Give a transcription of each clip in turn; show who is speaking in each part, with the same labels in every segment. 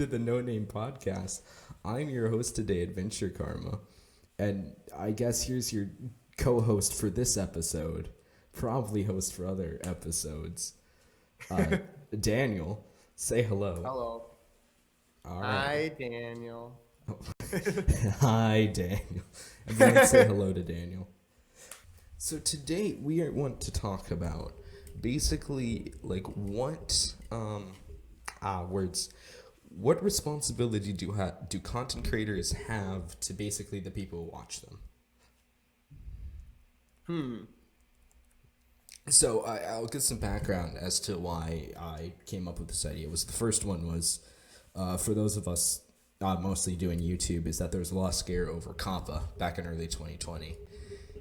Speaker 1: the No Name Podcast. I'm your host today, AdventureKarma. And I guess here's your co-host for this episode, probably host for other episodes. Daniel, say hello.
Speaker 2: Hello.
Speaker 1: All
Speaker 2: Hi,
Speaker 1: right.
Speaker 2: Daniel.
Speaker 1: Hi, Daniel. Everyone say hello to Daniel. So today want to talk about basically like what responsibility do content creators have to basically the people who watch them? So I'll give some background as to why I came up with this idea. The first one was for those of us mostly doing YouTube, is that there was a lot of scare over COPPA back in early 2020.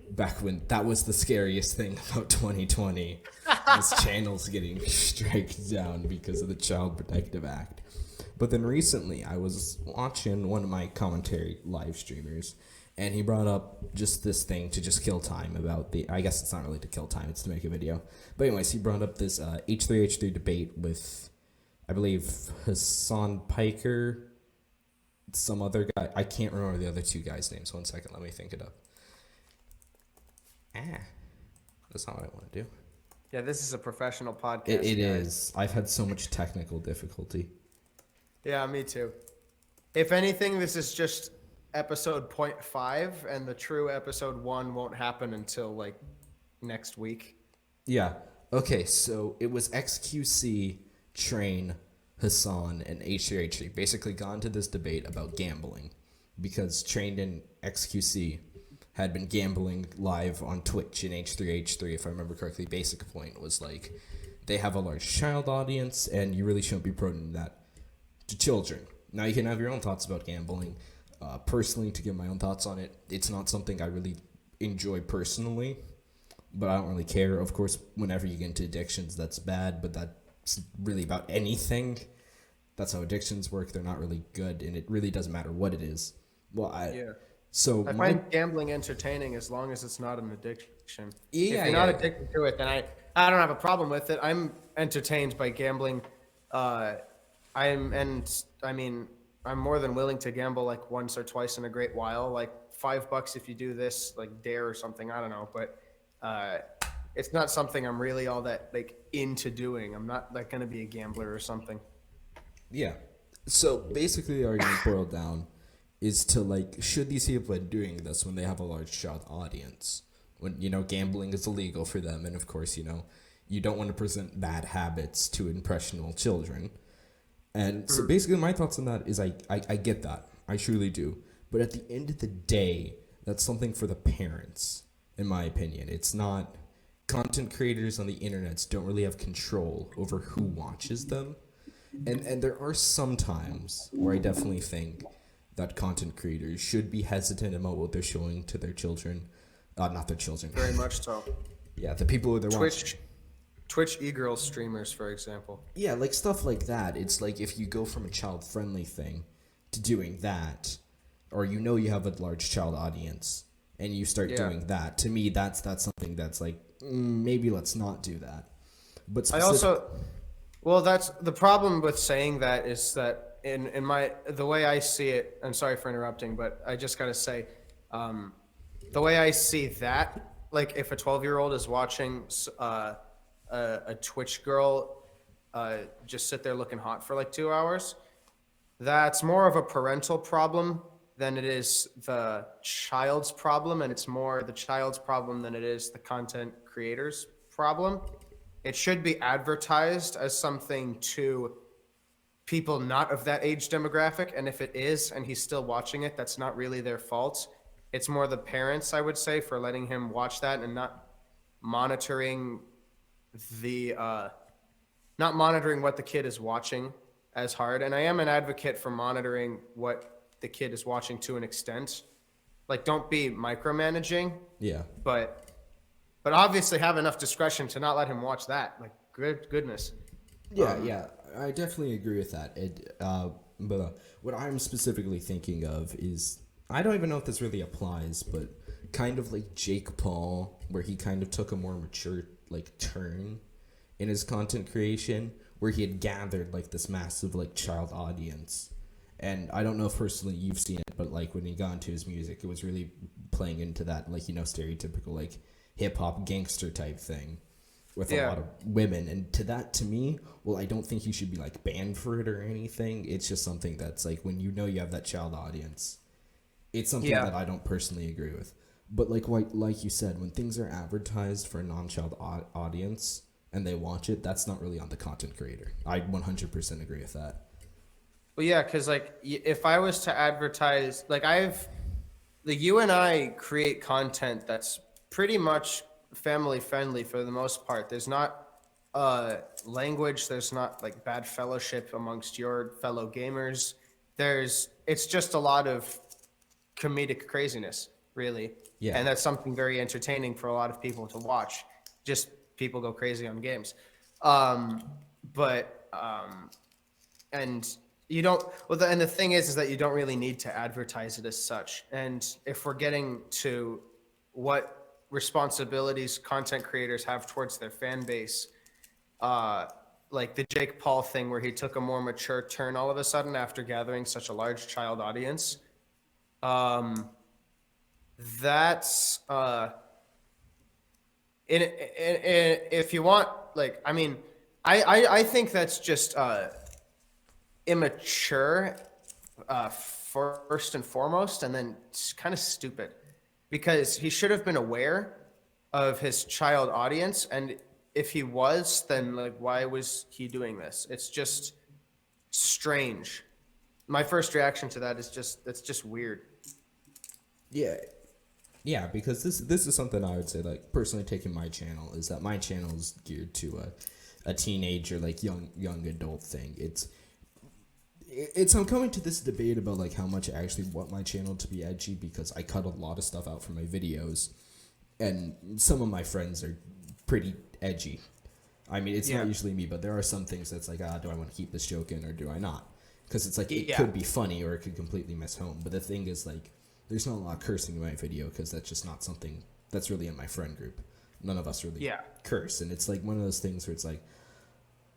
Speaker 1: Back when that was the scariest thing about 2020, was channels getting striked down because of the Child Protective Act. But then recently, I was watching one of my commentary live streamers, and he brought up just this thing to just kill time about I guess it's not really to kill time, it's to make a video. But anyways, he brought up this H3H3 debate with, I believe, Hassan Piker, some other guy. I can't remember the other two guys' names. 1 second, let me think it up. That's not what I want to do.
Speaker 2: Yeah, this is a professional podcast.
Speaker 1: It is. I've had so much technical difficulty.
Speaker 2: Yeah, me too. If anything, this is just episode 0.5, and the true episode 1 won't happen until like next week.
Speaker 1: Yeah. Okay, so it was XQC, Train, Hassan, and H3H3 basically got into this debate about gambling because Train and XQC had been gambling live on Twitch in H3H3, if I remember correctly. Basic point was like, they have a large child audience, and you really shouldn't be promoting that to children. Now, you can have your own thoughts about gambling. Personally, to give my own thoughts on it, it's not something I really enjoy personally, but I don't really care. Of course, whenever you get into addictions, that's bad, but that's really about anything. That's how addictions work. They're not really good, and it really doesn't matter what it is. Well,
Speaker 2: I find gambling entertaining as long as it's not an addiction.
Speaker 1: Yeah,
Speaker 2: if you're not addicted to it, then I don't have a problem with it. I'm entertained by gambling. I'm more than willing to gamble like once or twice in a great while, like $5 if you do this, like dare or something. I don't know, but it's not something I'm really all that like into doing. I'm not like going to be a gambler or something.
Speaker 1: Yeah. So basically, the argument boiled down is to like, should these people be doing this when they have a large child audience? When, gambling is illegal for them, and of course, you don't want to present bad habits to impressionable children. And so basically my thoughts on that is I get that. I truly do. But at the end of the day, that's something for the parents, in my opinion. It's not, content creators on the internet don't really have control over who watches them. And there are some times where I definitely think that content creators should be hesitant about what they're showing to their children. Not their children.
Speaker 2: Very much so.
Speaker 1: Yeah, the people who they're watching.
Speaker 2: Twitch e-girl streamers, for example.
Speaker 1: Yeah, like stuff like that. It's like if you go from a child-friendly thing to doing that, or you have a large child audience, and you start doing that, to me, that's something that's like, maybe let's not do that. But
Speaker 2: that's the problem with saying that is that in the way I see it, I'm sorry for interrupting, but I just gotta say, the way I see that, like if a 12-year-old is watching a Twitch girl just sit there looking hot for like 2 hours, that's more of a parental problem than it is the child's problem, and it's more the child's problem than it is the content creator's problem. It should be advertised as something to people not of that age demographic, and if it is and he's still watching it, that's not really their fault. It's more the parents, I would say, for letting him watch that and not monitoring what the kid is watching as hard. And I am an advocate for monitoring what the kid is watching to an extent. Like, don't be micromanaging.
Speaker 1: Yeah.
Speaker 2: But obviously have enough discretion to not let him watch that. Like, goodness.
Speaker 1: Yeah, I definitely agree with that. But what I'm specifically thinking of is, I don't even know if this really applies, but kind of like Jake Paul, where he kind of took a more mature like turn in his content creation, where he had gathered like this massive like child audience, And I don't know if personally you've seen it, but like when he got into his music, it was really playing into that, like, stereotypical like hip hop gangster type thing with a
Speaker 2: Yeah.
Speaker 1: lot of women. And to me, well, I don't think you should be like banned for it or anything. It's just something that's like, when you know you have that child audience, it's something
Speaker 2: Yeah.
Speaker 1: that I don't personally agree with. But like you said, when things are advertised for a non-child audience and they watch it, that's not really on the content creator. I 100% agree with that.
Speaker 2: Well, yeah, because like if I was to advertise, like you and I create content that's pretty much family friendly for the most part. There's not language, there's not like bad fellowship amongst your fellow gamers. It's just a lot of comedic craziness, really.
Speaker 1: Yeah.
Speaker 2: And that's something very entertaining for a lot of people to watch. Just people go crazy on games. Um, but and you don't and the thing is that you don't really need to advertise it as such. And if we're getting to what responsibilities content creators have towards their fan base, like the Jake Paul thing where he took a more mature turn all of a sudden after gathering such a large child audience, that's if you want, like, I mean, I think that's just immature, first and foremost, and then it's kind of stupid, because he should have been aware of his child audience, and if he was, then like, why was he doing this? It's just strange. My first reaction to that is that's just weird.
Speaker 1: Yeah. Yeah, because this is something I would say, like, personally taking my channel, is that my channel is geared to a teenager, like young adult thing. I'm coming to this debate about like how much I actually want my channel to be edgy, because I cut a lot of stuff out from my videos, and some of my friends are pretty edgy. I mean, it's not usually me, but there are some things that's like, do I want to keep this joke in or do I not? Because it's like, it could be funny or it could completely miss home. But the thing is, like, there's not a lot of cursing in my video, because that's just not something that's really in my friend group. None of us really curse. And it's like one of those things where it's like,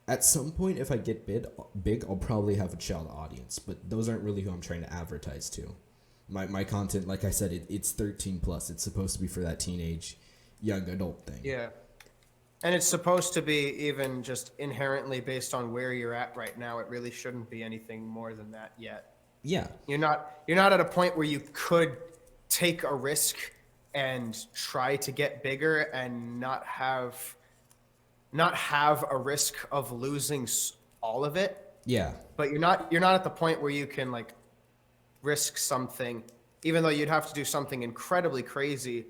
Speaker 1: at some point, if I get big, I'll probably have a child audience. But those aren't really who I'm trying to advertise to. My content, like I said, it's 13 plus. It's supposed to be for that teenage, young adult thing.
Speaker 2: Yeah. And it's supposed to be even just inherently based on where you're at right now. It really shouldn't be anything more than that yet.
Speaker 1: Yeah.
Speaker 2: You're not at a point where you could take a risk and try to get bigger and not have a risk of losing all of it.
Speaker 1: Yeah.
Speaker 2: But you're not at the point where you can like risk something, even though you'd have to do something incredibly crazy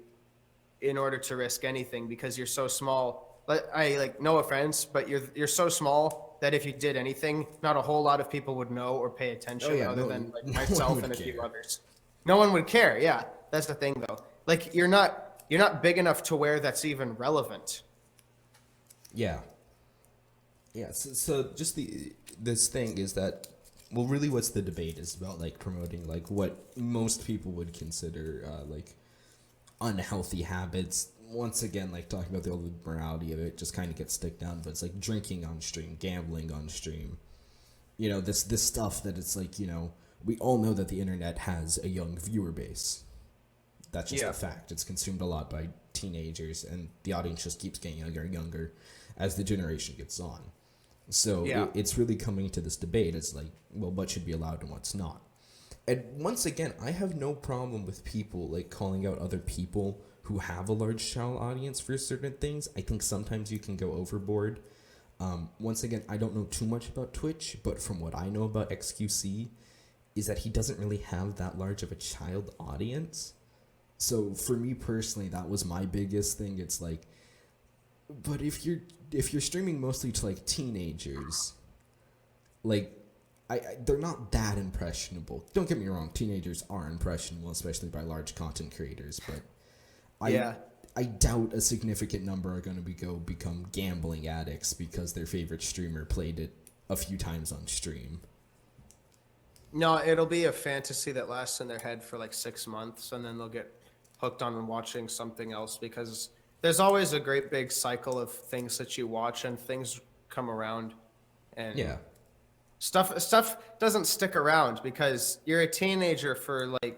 Speaker 2: in order to risk anything, because you're so small. I like, no offense, but you're so small that if you did anything, not a whole lot of people would know or pay attention, other than like myself and a few others. No one would care. Yeah, that's the thing though. Like you're not big enough to where that's even relevant.
Speaker 1: Yeah. Yeah. So just this thing is that, well, really, what's the debate is about, like, promoting like what most people would consider like unhealthy habits. Once again, like, talking about the old morality of it just kind of gets stick down, but it's like drinking on stream, gambling on stream. This stuff that it's like, we all know that the internet has a young viewer base. That's just a fact. It's consumed a lot by teenagers, and the audience just keeps getting younger and younger as the generation gets on. So it's really coming to this debate. It's like, well, what should be allowed and what's not. And once again, I have no problem with people like calling out other people who have a large child audience for certain things. I think sometimes you can go overboard. Once again, I don't know too much about Twitch, but from what I know about XQC, is that he doesn't really have that large of a child audience. So for me personally, that was my biggest thing. It's like, but if you're streaming mostly to like teenagers, like, they're not that impressionable. Don't get me wrong, teenagers are impressionable, especially by large content creators, but I doubt a significant number are going to become gambling addicts because their favorite streamer played it a few times on stream.
Speaker 2: No, it'll be a fantasy that lasts in their head for like 6 months, and then they'll get hooked on watching something else, because there's always a great big cycle of things that you watch and things come around. And Stuff doesn't stick around because you're a teenager for like,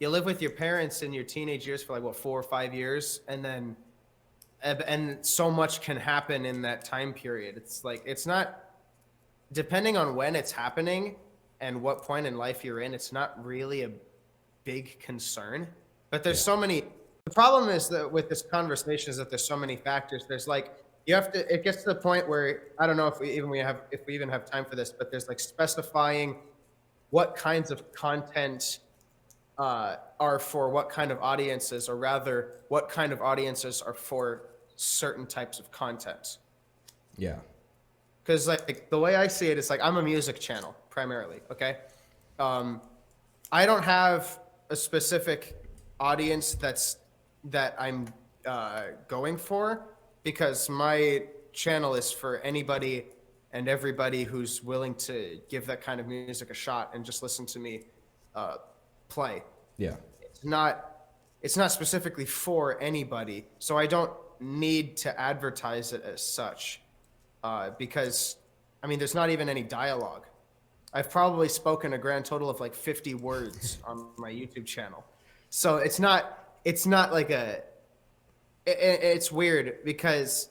Speaker 2: you live with your parents in your teenage years for like what, 4 or 5 years, and then and so much can happen in that time period. It's like, it's not, depending on when it's happening and what point in life you're in, it's not really a big concern. But there's
Speaker 1: Yeah.
Speaker 2: so many. The problem is that with this conversation is that there's so many factors. There's like, you have to. It gets to the point where I don't know if we even have time for this, but there's like specifying what kinds of content are for what kind of audiences, or rather, what kind of audiences are for certain types of content.
Speaker 1: Yeah.
Speaker 2: Because like the way I see it is like, I'm a music channel primarily. Okay, I don't have a specific audience that I'm going for, because my channel is for anybody and everybody who's willing to give that kind of music a shot and just listen to me play.
Speaker 1: Yeah.
Speaker 2: It's not specifically for anybody, so I don't need to advertise it as such, because I mean, there's not even any dialogue. I've probably spoken a grand total of like 50 words on my YouTube channel, so it's not like it's weird because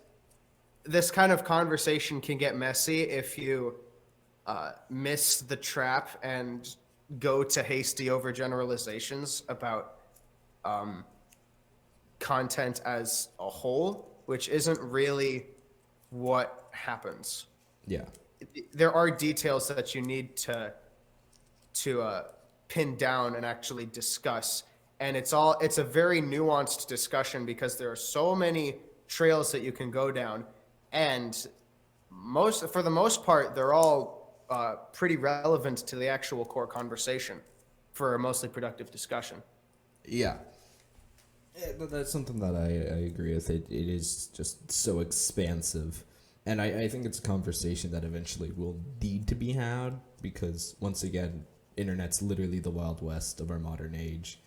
Speaker 2: this kind of conversation can get messy if you miss the trap and go to hasty overgeneralizations about content as a whole, which isn't really what happens.
Speaker 1: Yeah.
Speaker 2: There are details that you need to pin down and actually discuss, and it's a very nuanced discussion because there are so many trails that you can go down, and for the most part, they're all pretty relevant to the actual core conversation for a mostly productive discussion.
Speaker 1: Yeah. That's something that I agree with. It is just so expansive. And I think it's a conversation that eventually will need to be had because, once again, internet's literally the Wild West of our modern age.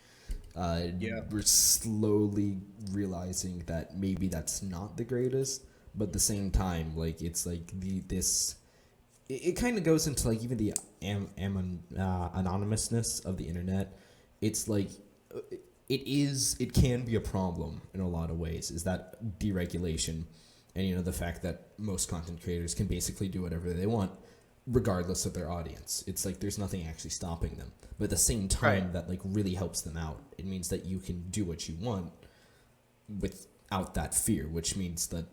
Speaker 1: We're slowly realizing that maybe that's not the greatest, but at the same time, like, it's like it kind of goes into like even the anonymousness of the internet. It's like it can be a problem in a lot of ways. Is that deregulation, and the fact that most content creators can basically do whatever they want, regardless of their audience. It's like there's nothing actually stopping them. But at the same time,
Speaker 2: Right.
Speaker 1: that like really helps them out. It means that you can do what you want without that fear, which means that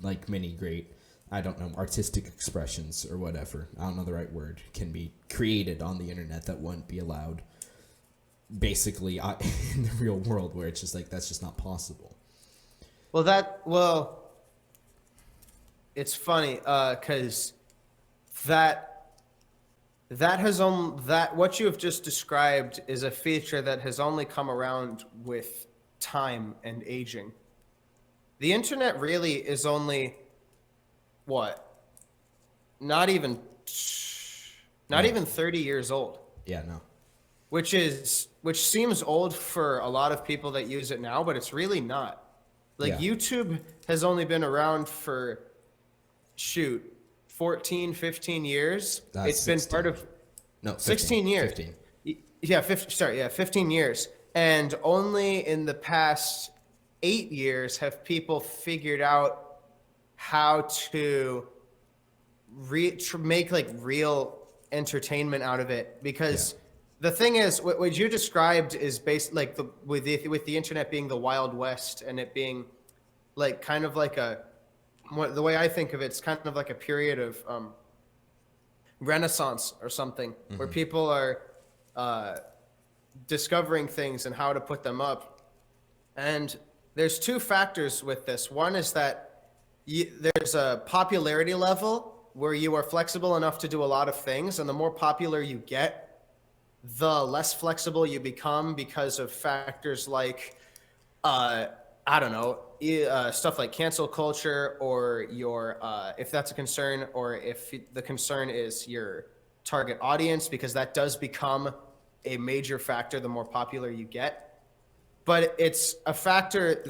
Speaker 1: like many great, I don't know, artistic expressions or whatever, I don't know the right word, can be created on the internet that wouldn't be allowed basically in the real world, where it's just like that's just not possible.
Speaker 2: Well, it's funny because that what you have just described is a feature that has only come around with time and aging. The internet really is only what? Not even 30 years old,
Speaker 1: Yeah, no.
Speaker 2: which seems old for a lot of people that use it now, but it's really not. Like,
Speaker 1: Yeah.
Speaker 2: YouTube has only been around for 14, 15 years. It's been
Speaker 1: 16.
Speaker 2: part of
Speaker 1: No, 15,
Speaker 2: 16 years.
Speaker 1: 15.
Speaker 2: Yeah, 15 years. And only in the past 8 years have people figured out how to make like real entertainment out of it. Because the thing is, what you described is based like with the internet being the Wild West, and it being like kind of like the way I think of it, it's kind of like a period of Renaissance or something, where people are discovering things and how to put them up. And there's two factors with this. One is that there's a popularity level where you are flexible enough to do a lot of things, and the more popular you get, the less flexible you become because of factors like I don't know, stuff like cancel culture, or your if that's a concern, or if the concern is your target audience, because that does become a major factor the more popular you get. But it's a factor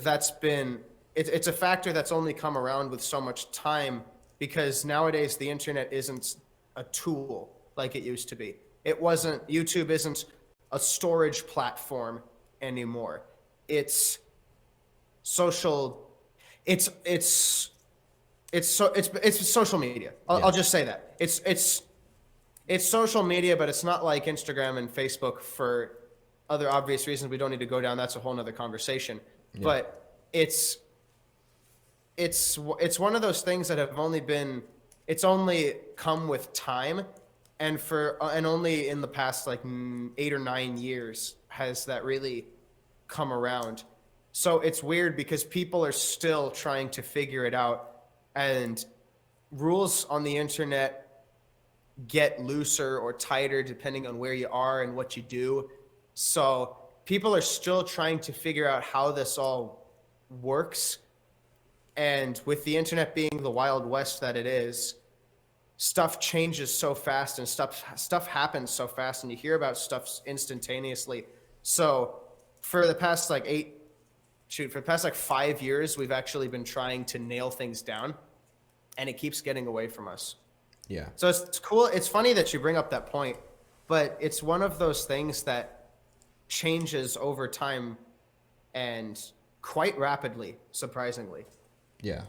Speaker 2: it's a factor that's only come around with so much time, because nowadays the internet isn't a tool like it used to be. It wasn't, YouTube isn't a storage platform anymore. It's social, it's social media. I'll just say that. It's social media, but it's not like Instagram and Facebook for other obvious reasons we don't need to go down. That's a whole nother conversation. Yeah. But it's one of those things that have it's only come with time, and only in the past like 8 or 9 years has that really come around. So it's weird because people are still trying to figure it out, and rules on the internet get looser or tighter depending on where you are and what you do. So people are still trying to figure out how this all works. And with the internet being the Wild West that it is, stuff changes so fast and stuff happens so fast, and you hear about stuff instantaneously. So for the past like 5 years, we've actually been trying to nail things down, and it keeps getting away from us.
Speaker 1: Yeah.
Speaker 2: So it's cool. It's funny that you bring up that point, but it's one of those things that changes over time and quite rapidly, surprisingly.
Speaker 1: Yeah.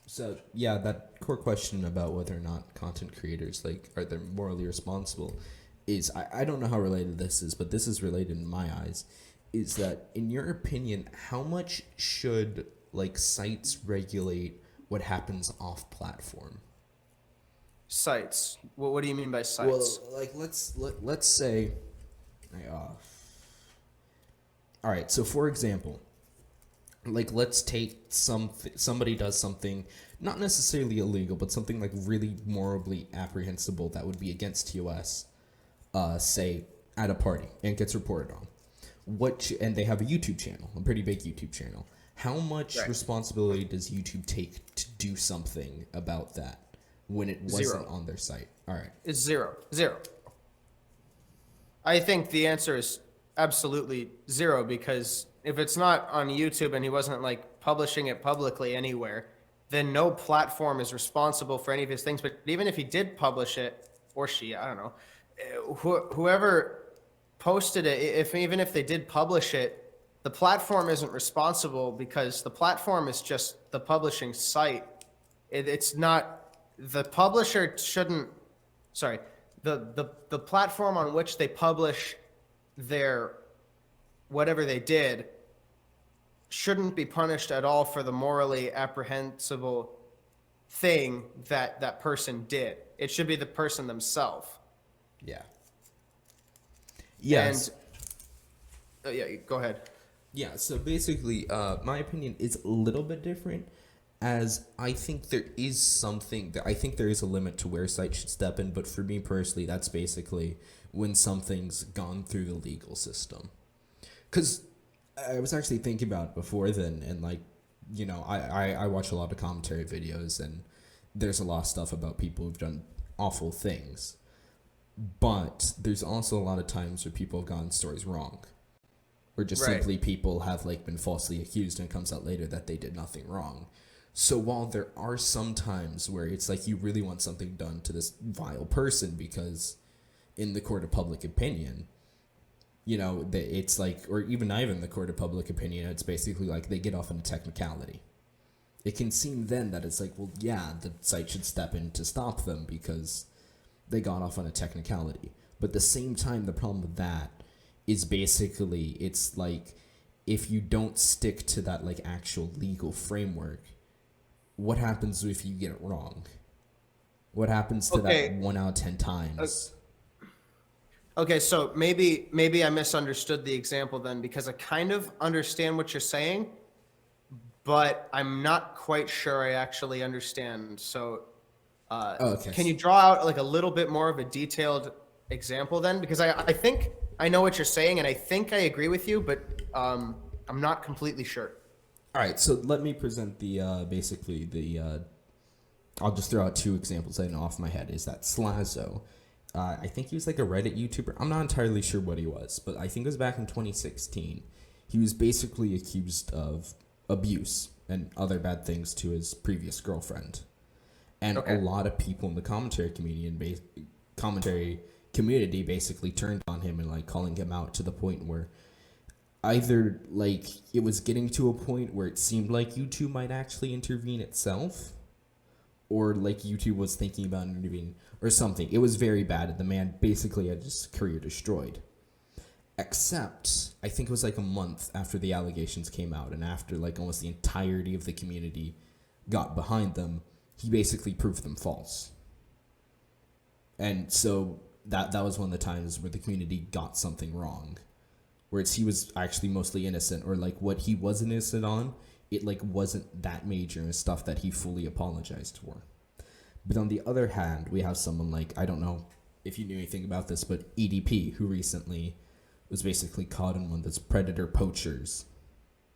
Speaker 1: So yeah, that core question about whether or not content creators are they morally responsible is, I don't know how related this is, but this is related in my eyes, is that in your opinion, how much should sites regulate what happens off platform?
Speaker 2: Sites. What do you mean by sites?
Speaker 1: Well, let's say, all right. So for example, let's take somebody does something not necessarily illegal, but something really morally apprehensible that would be against TOS, say at a party, and gets reported on. And they have a YouTube channel, a pretty big YouTube channel. How much responsibility does YouTube take to do something about that when it wasn't on their site? All right.
Speaker 2: It's zero. I think the answer is absolutely zero, because if it's not on YouTube and he wasn't publishing it publicly anywhere, then no platform is responsible for any of his things. But even if he did publish it, or she, I don't know, whoever posted it, even if they did publish it, the platform isn't responsible, because the platform is just the publishing site. It's not, the publisher shouldn't, sorry, the platform on which they publish their whatever they did shouldn't be punished at all for the morally apprehensible thing that person did. It should be the person themselves.
Speaker 1: Yeah. Yes.
Speaker 2: And yeah, go ahead.
Speaker 1: Yeah, so basically, my opinion is a little bit different, as I think there is a limit to where sites should step in, but for me personally, that's basically when something's gone through the legal system. Because I was actually thinking about it before then, and I watch a lot of commentary videos, and there's a lot of stuff about people who've done awful things. But there's also a lot of times where people have gotten stories wrong. Or just simply people have been falsely accused, and it comes out later that they did nothing wrong. So while there are some times where it's you really want something done to this vile person, because in the court of public opinion, it's or even not even the court of public opinion, it's basically they get off on a technicality. It can seem then that it's well, yeah, the site should step in to stop them because they got off on a technicality. But at the same time, the problem with that is basically it's if you don't stick to that actual legal framework, what happens if you get it wrong? What happens to that 1 out of 10 times?
Speaker 2: Okay, so maybe I misunderstood the example then, because I kind of understand what you're saying, but I'm not quite sure I actually understand. So can you draw out a little bit more of a detailed example then? Because I think I know what you're saying, and I think I agree with you, but I'm not completely sure.
Speaker 1: All right, so let me present I'll just throw out 2 examples I know off my head. Is that Slazo? I think he was a Reddit YouTuber. I'm not entirely sure what he was, but I think it was back in 2016. He was basically accused of abuse and other bad things to his previous girlfriend. And a
Speaker 2: Okay.
Speaker 1: lot of people in the commentary community basically turned on him and like calling him out to the point where either like it was getting to a point where it seemed like YouTube might actually intervene itself, or like YouTube was thinking about intervening or something. It was very bad, and the man basically had his career destroyed. Except, I think it was like a month after the allegations came out, and after like almost the entirety of the community got behind them, he basically proved them false. And so that was one of the times where the community got something wrong, where he was actually mostly innocent, or like what he was innocent on, it like wasn't that major and stuff that he fully apologized for. But on the other hand, we have someone like, I don't know if you knew anything about this, but EDP, who recently was basically caught in one of those predator poachers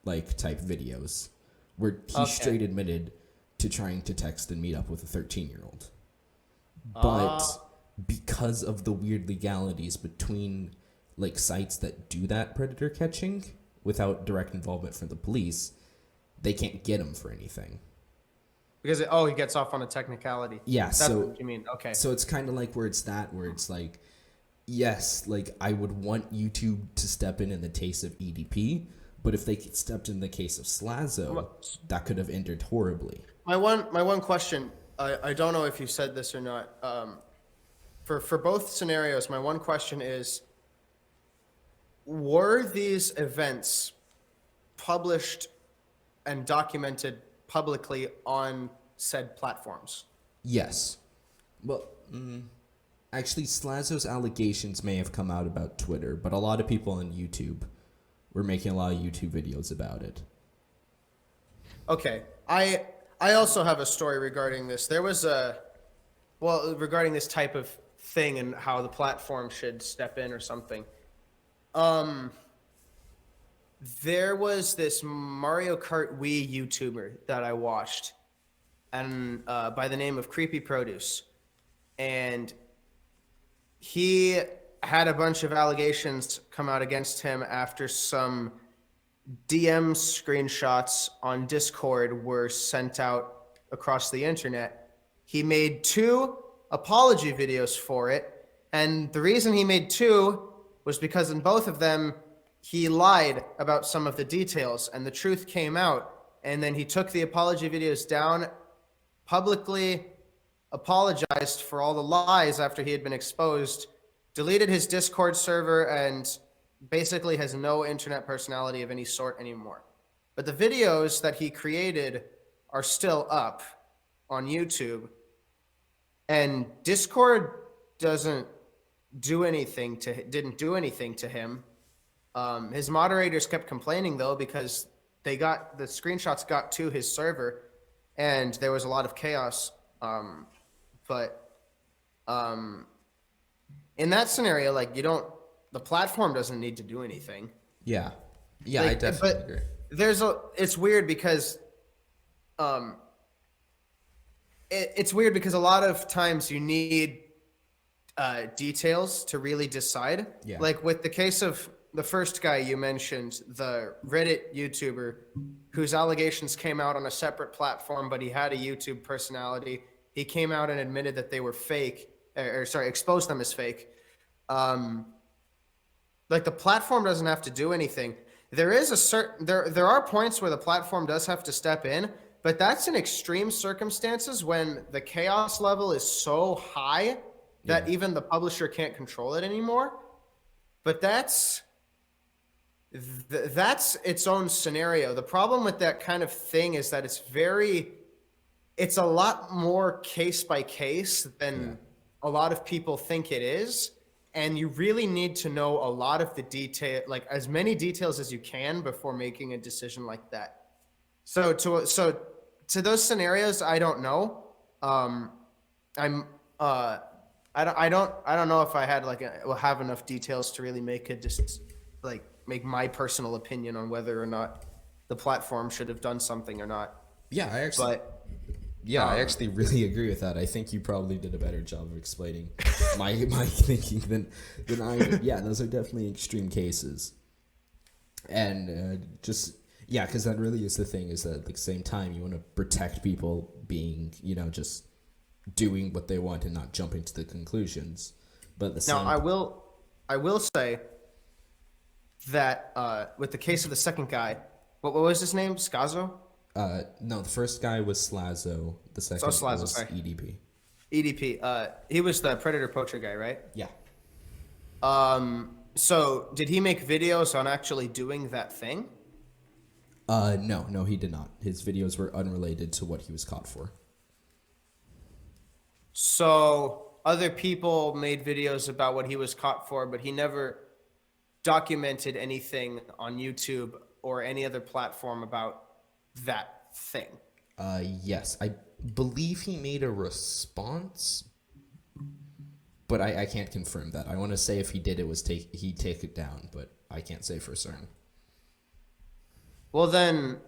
Speaker 1: like type videos, where he straight admitted to trying to text and meet up with a 13-year-old. But because of the weird legalities between like sites that do that predator catching without direct involvement from the police, they can't get him for anything.
Speaker 2: Because he gets off on a technicality.
Speaker 1: Yeah,
Speaker 2: That's
Speaker 1: so
Speaker 2: what you mean. Okay.
Speaker 1: So it's kind of like where it's like, yes, like I would want YouTube to step in the case of EDP, but if they stepped in the case of Slazo, that could have ended horribly.
Speaker 2: My one question, I don't know if you said this or not. For both scenarios, my one question is, were these events published and documented publicly on said platforms?
Speaker 1: Yes. Well, actually, Slazo's allegations may have come out about Twitter, but a lot of people on YouTube were making a lot of YouTube videos about it.
Speaker 2: Okay. I also have a story regarding this. There was regarding this type of thing and how the platform should step in or something. There was this Mario Kart Wii YouTuber that I watched, and by the name of Creepy Produce, and he had a bunch of allegations come out against him after some DM screenshots on Discord were sent out across the internet. He made 2 apology videos for it, and the reason he made 2 was because in both of them he lied about some of the details and the truth came out, and then he took the apology videos down, publicly apologized for all the lies after he had been exposed, deleted his Discord server, and basically has no internet personality of any sort anymore. But the videos that he created are still up on YouTube, and Discord didn't do anything to him. His moderators kept complaining though, because the screenshots got to his server and there was a lot of chaos. But in that scenario, like the platform doesn't need to do anything.
Speaker 1: Yeah. Yeah, I definitely agree.
Speaker 2: It's weird because it's weird because a lot of times you need details to really decide.
Speaker 1: Yeah.
Speaker 2: Like with the case of the first guy you mentioned, the Reddit YouTuber whose allegations came out on a separate platform, but he had a YouTube personality. He came out and admitted that they were fake, exposed them as fake. Like the platform doesn't have to do anything. There are points where the platform does have to step in, but that's in extreme circumstances when the chaos level is so high that even the publisher can't control it anymore. But that's its own scenario. The problem with that kind of thing is that it's a lot more case by case than a lot of people think it is. And you really need to know a lot of the detail, like as many details as you can before making a decision like that. So to those scenarios, I don't know. I don't know if I had will have enough details to really make make my personal opinion on whether or not the platform should have done something or not.
Speaker 1: Yeah, I actually really agree with that. I think you probably did a better job of explaining my thinking than I did. Yeah, those are definitely extreme cases. And because that really is the thing, is that at the same time you want to protect people being, just doing what they want and not jumping to the conclusions. But at the
Speaker 2: Now,
Speaker 1: same,
Speaker 2: I will say that with the case of the second guy, what was his name? Skazo?
Speaker 1: no, the first guy was Slazo. The
Speaker 2: Oh,
Speaker 1: second
Speaker 2: Slazo,
Speaker 1: was
Speaker 2: sorry.
Speaker 1: EDP.
Speaker 2: EDP. He was the predator poacher guy, right?
Speaker 1: Yeah.
Speaker 2: So did he make videos on actually doing that thing?
Speaker 1: No, he did not. His videos were unrelated to what he was caught for.
Speaker 2: So other people made videos about what he was caught for, but he never documented anything on YouTube or any other platform about that thing.
Speaker 1: Yes, I believe he made a response, but I can't confirm that. I want to say if he did, he'd take it down, but I can't say for certain.
Speaker 2: Well, then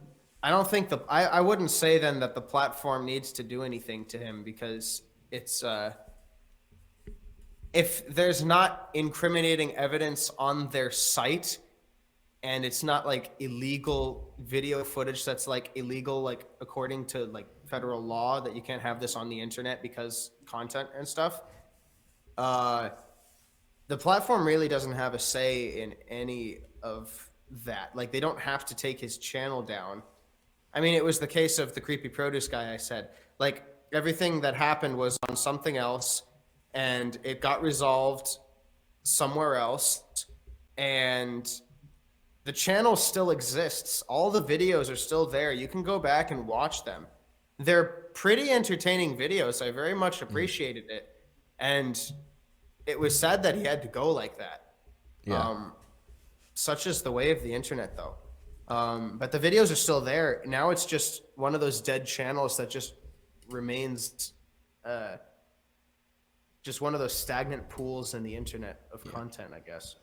Speaker 2: I don't think I wouldn't say then that the platform needs to do anything to him because it's if there's not incriminating evidence on their site and it's not like illegal video footage that's like illegal like according to like federal law that you can't have this on the internet because content and stuff, the platform really doesn't have a say in any of that. Like they don't have to take his channel down. I mean, it was the case of the creepy produce guy. I said like everything that happened was on something else and it got resolved somewhere else and the channel still exists. All the videos are still there. You can go back and watch them. They're pretty entertaining videos. I very much appreciated it. And it was sad that he had to go like that.
Speaker 1: Yeah.
Speaker 2: Such is the way of the internet, though. But the videos are still there. Now it's just one of those dead channels that just remains just one of those stagnant pools in the internet of content, I guess.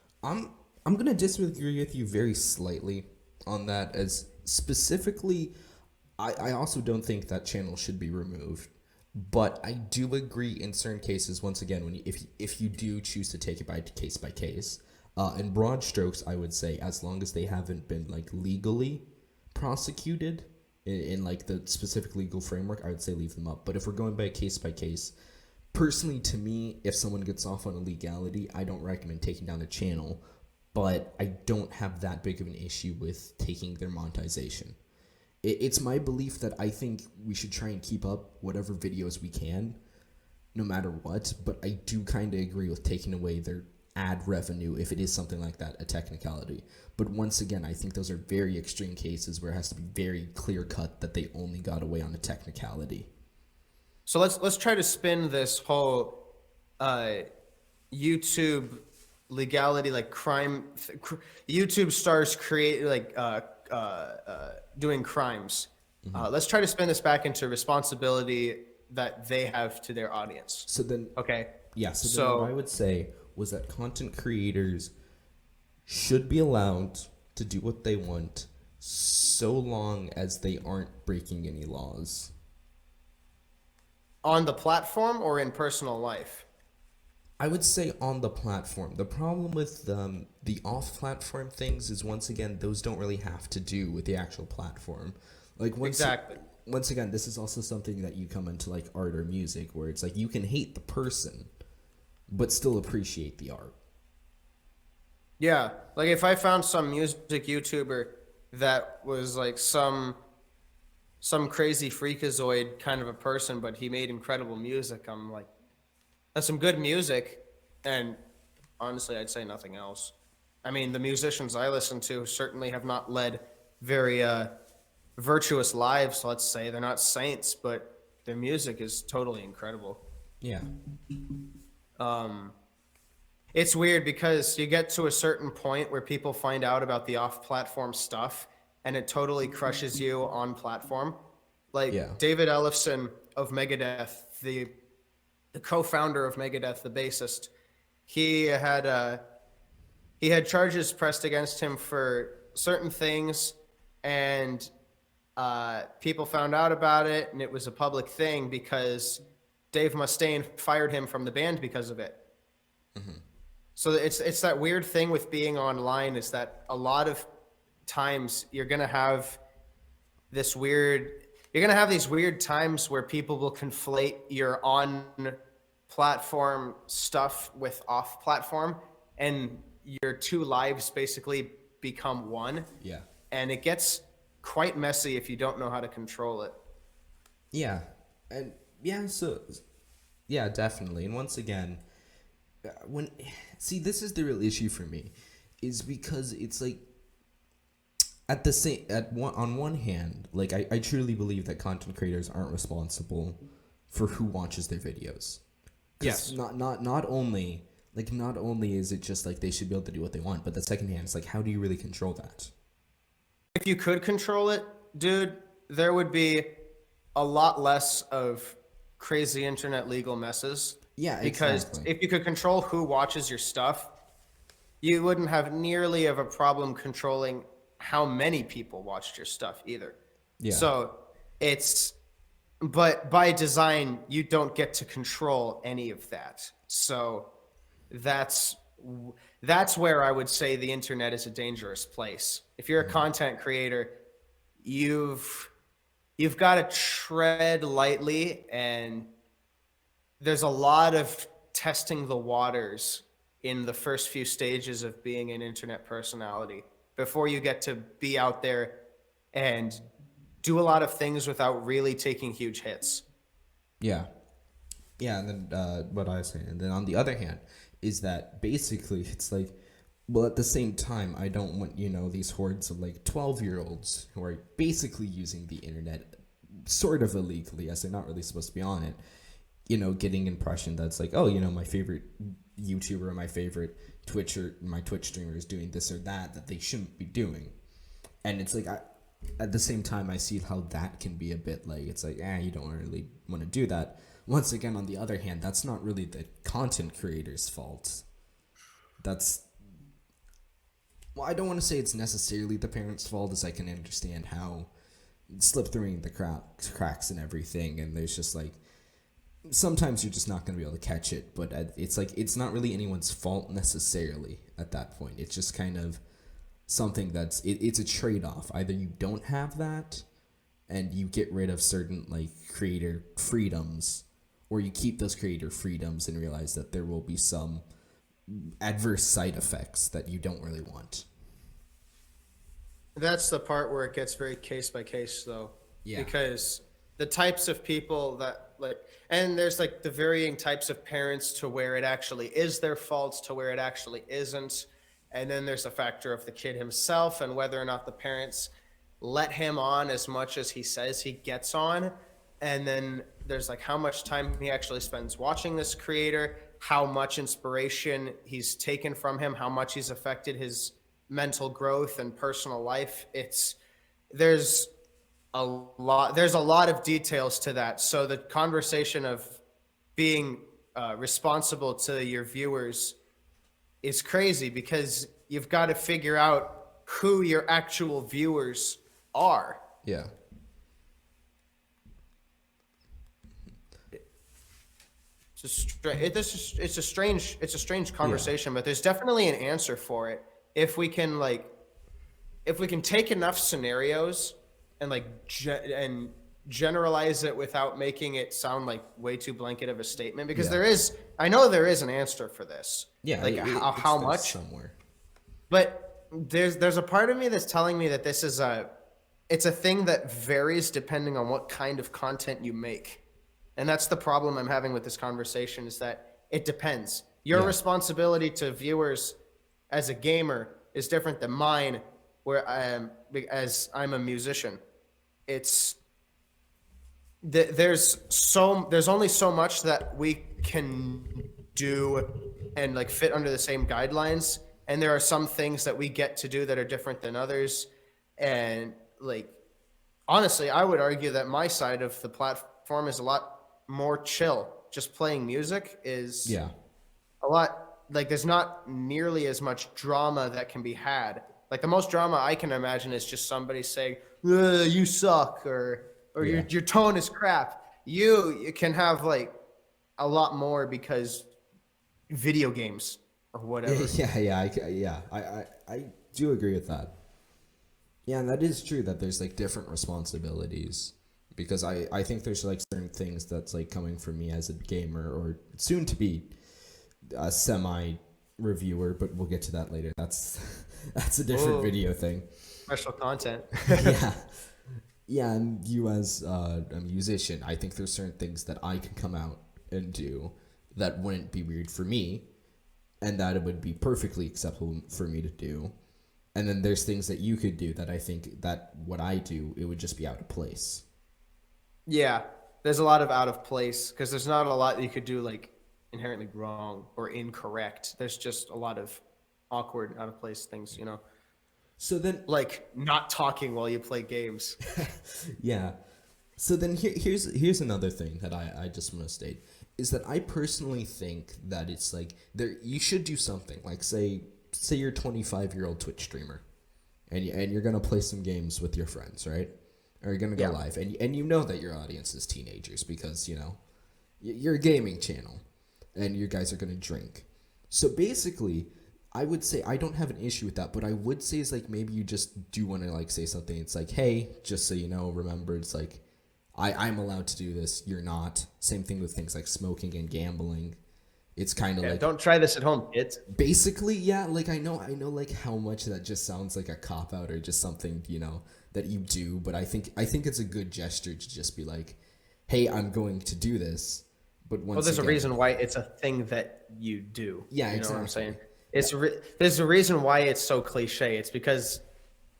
Speaker 1: I'm gonna disagree with you very slightly on that. As specifically, I also don't think that channel should be removed. But I do agree in certain cases. Once again, when if you do choose to take it by case, in broad strokes, I would say as long as they haven't been like legally prosecuted in like the specific legal framework, I would say leave them up. But if we're going by case, personally, to me, if someone gets off on illegality, I don't recommend taking down the channel. But I don't have that big of an issue with taking their monetization. It's my belief that I think we should try and keep up whatever videos we can, no matter what. But I do kind of agree with taking away their ad revenue if it is something like that, a technicality. But once again, I think those are very extreme cases where it has to be very clear cut that they only got away on a technicality.
Speaker 2: So let's try to spin this whole YouTube legality like crime. YouTube stars create like doing crimes. Let's try to spin this back into responsibility that they have to their audience.
Speaker 1: So then,
Speaker 2: Okay.
Speaker 1: yeah. So then what I would say was that content creators should be allowed to do what they want so long as they aren't breaking any laws.
Speaker 2: On the platform or in personal life?
Speaker 1: I would say on the platform. The problem with the off-platform things is, once again, those don't really have to do with the actual platform. Like
Speaker 2: Exactly.
Speaker 1: Once again, this is also something that you come into like art or music, where it's like you can hate the person, but still appreciate the art.
Speaker 2: Yeah, like if I found some music YouTuber that was like some crazy freakazoid kind of a person, but he made incredible music, I'm like, that's some good music, and honestly, I'd say nothing else. I mean, the musicians I listen to certainly have not led very virtuous lives, let's say. They're not saints, but their music is totally incredible.
Speaker 1: Yeah.
Speaker 2: It's weird because you get to a certain point where people find out about the off-platform stuff, and it totally crushes you on platform. Like
Speaker 1: Yeah.
Speaker 2: David Ellefson of Megadeth, the co-founder of Megadeth, the bassist, he had charges pressed against him for certain things, and people found out about it, and it was a public thing because Dave Mustaine fired him from the band because of it. So it's that weird thing with being online, is that a lot of times you're gonna have this weird. you're gonna have these weird times where people will conflate your on platform stuff with off platform, and your two lives basically become one,
Speaker 1: Yeah.
Speaker 2: and it gets quite messy if you don't know how to control it.
Speaker 1: Yeah. And yeah, so yeah, definitely. And once again, when see, this is the real issue for me, is because it's like at the same at one on one hand, like I truly believe that content creators aren't responsible for who watches their videos. Because
Speaker 2: Yes.
Speaker 1: not only is it just like they should be able to do what they want, but the second hand, it's like, how do you really control that?
Speaker 2: If you could control it, dude, there would be a lot less of crazy internet legal messes.
Speaker 1: Yeah,
Speaker 2: Because
Speaker 1: exactly.
Speaker 2: if you could control who watches your stuff, you wouldn't have nearly of a problem controlling how many people watched your stuff either.
Speaker 1: Yeah.
Speaker 2: So it's, but by design, you don't get to control any of that. So that's that's where I would say the internet is a dangerous place. If you're a content creator, you've you've got to tread lightly, and there's a lot of testing the waters in the first few stages of being an internet personality before you get to be out there and do a lot of things without really taking huge hits.
Speaker 1: Yeah. Yeah, and then what I say, and then on the other hand, is that basically it's like, well, at the same time, I don't want, these hordes of like 12-year-olds who are basically using the internet sort of illegally, as they're not really supposed to be on it, getting impression that's like, oh, my favorite YouTuber, my favorite Twitcher, my Twitch streamer is doing this or that they shouldn't be doing. And it's like, at the same time, I see how that can be a bit like, it's like, you don't really want to do that. Once again, on the other hand, that's not really the content creator's fault. That's, well, I don't want to say it's necessarily the parents' fault, as I can understand how slip through the cracks and everything, and there's just like, sometimes you're just not going to be able to catch it, but it's like, it's not really anyone's fault necessarily at that point. It's just kind of something that's, it's a trade-off. Either you don't have that and you get rid of certain like creator freedoms, or you keep those creator freedoms and realize that there will be some adverse side effects that you don't really want.
Speaker 2: That's the part where it gets very case by case, though.
Speaker 1: Yeah.
Speaker 2: Because the types of people that like, and there's like the varying types of parents to where it actually is their fault to where it actually isn't. And then there's a factor of the kid himself and whether or not the parents let him on as much as he says he gets on. And then there's like how much time he actually spends watching this creator, how much inspiration he's taken from him, how much he's affected his mental growth and personal life. There's a lot of details to that. So the conversation of being responsible to your viewers is crazy, because you've got to figure out who your actual viewers are.
Speaker 1: Yeah.
Speaker 2: It's a strange conversation, but there's definitely an answer for it if we can take enough scenarios and and generalize it without making it sound like way too blanket of a statement, because I know there is an answer for this.
Speaker 1: Yeah.
Speaker 2: Like how much
Speaker 1: somewhere.
Speaker 2: But there's a part of me that's telling me that this is it's a thing that varies depending on what kind of content you make. And that's the problem I'm having with this conversation, is that it depends. Your responsibility to viewers as a gamer is different than mine, where as I'm a musician. There's only so much that we can do and like fit under the same guidelines, and there are some things that we get to do that are different than others. And like, honestly, I would argue that my side of the platform is a lot more chill. Just playing music is a lot, like, there's not nearly as much drama that can be had. Like, the most drama I can imagine is just somebody saying, you suck, or your tone is crap. You can have like a lot more because video games or whatever.
Speaker 1: I do agree with that. Yeah, and that is true that there's like different responsibilities because I think there's like certain things that's like coming from me as a gamer or soon to be a semi reviewer, but we'll get to that later. That's a different
Speaker 2: Ooh,
Speaker 1: video thing.
Speaker 2: special content.
Speaker 1: Yeah. Yeah, and you as a musician, I think there's certain things that I can come out and do that wouldn't be weird for me, and that it would be perfectly acceptable for me to do. And then there's things that you could do that I think that what I do, it would just be out of place.
Speaker 2: Yeah, there's a lot of out of place because there's not a lot that you could do like inherently wrong or incorrect. There's just a lot of awkward, out of place things, you know,
Speaker 1: So then,
Speaker 2: like not talking while you play games.
Speaker 1: yeah. So then here's another thing that I just want to state is that I personally think that it's like there you should do something like say you're a 25-year-old Twitch streamer and you're gonna play some games with your friends, right? Or you're gonna go
Speaker 2: Yeah.
Speaker 1: live and you know that your audience is teenagers because you know you're a gaming channel and you guys are gonna drink. So basically, I would say I don't have an issue with that, but I would say is like maybe you just do want to like say something. It's like, hey, just so you know, remember, it's like I'm allowed to do this. You're not. Same thing with things like smoking and gambling. It's kind of
Speaker 2: Yeah,
Speaker 1: like
Speaker 2: don't try this at home, kids.
Speaker 1: basically, yeah. Like I know, like how much that just sounds like a cop out or just something you know that you do. But I think it's a good gesture to just be like, hey, I'm going to do this. But
Speaker 2: Well,
Speaker 1: once
Speaker 2: there's a
Speaker 1: again,
Speaker 2: reason why it's a thing that you do.
Speaker 1: yeah,
Speaker 2: You know what I'm
Speaker 1: exactly.
Speaker 2: saying? There's a reason why it's so cliche. It's because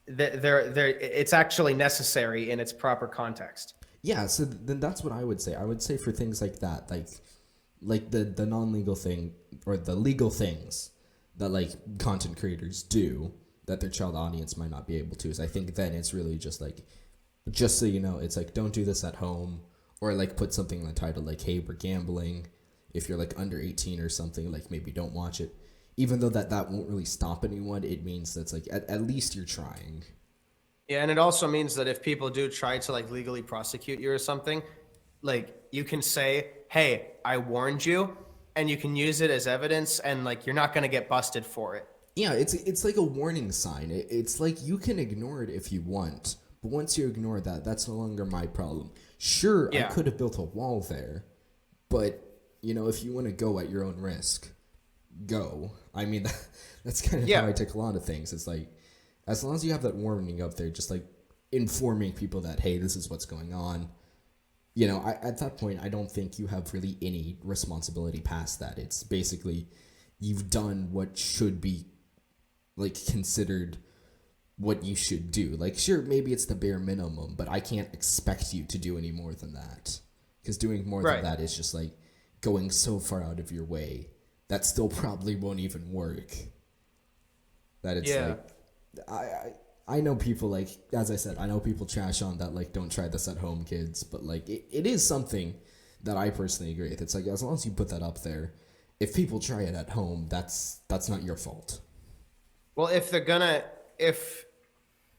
Speaker 2: it's actually necessary in its proper context.
Speaker 1: Yeah, so then that's what I would say. I would say for things like that, like the non-legal thing or the legal things that like content creators do that their child audience might not be able to is I think then it's really just so you know, it's like don't do this at home or like put something in the title like hey, we're gambling. If you're like under 18 or something, like maybe don't watch it. Even though that won't really stop anyone, it means that's like at least you're trying.
Speaker 2: Yeah, and it also means that if people do try to like legally prosecute you or something, like you can say, "Hey, I warned you," and you can use it as evidence, and like you're not gonna get busted for it.
Speaker 1: Yeah, it's like a warning sign. It's like you can ignore it if you want, but once you ignore that, that's no longer my problem. Sure, I
Speaker 2: Yeah,
Speaker 1: could have built a wall there, but you know, if you want to go at your own risk, go. I mean, that's kind of how
Speaker 2: yeah,
Speaker 1: I take a lot of things. It's like as long as you have that warning up there, just like informing people that hey, this is what's going on. You know, at that point, I don't think you have really any responsibility past that. It's basically you've done what should be like considered what you should do. Like, sure, maybe it's the bare minimum, but I can't expect you to do any more than that. Because doing more than
Speaker 2: right.
Speaker 1: that is just like going so far out of your way that still probably won't even work. That it's
Speaker 2: Yeah.
Speaker 1: like, I know people like, as I said, I know people trash on that, like, don't try this at home, kids, but like, it is something that I personally agree with. It's like, as long as you put that up there, if people try it at home, that's not your fault.
Speaker 2: Well, if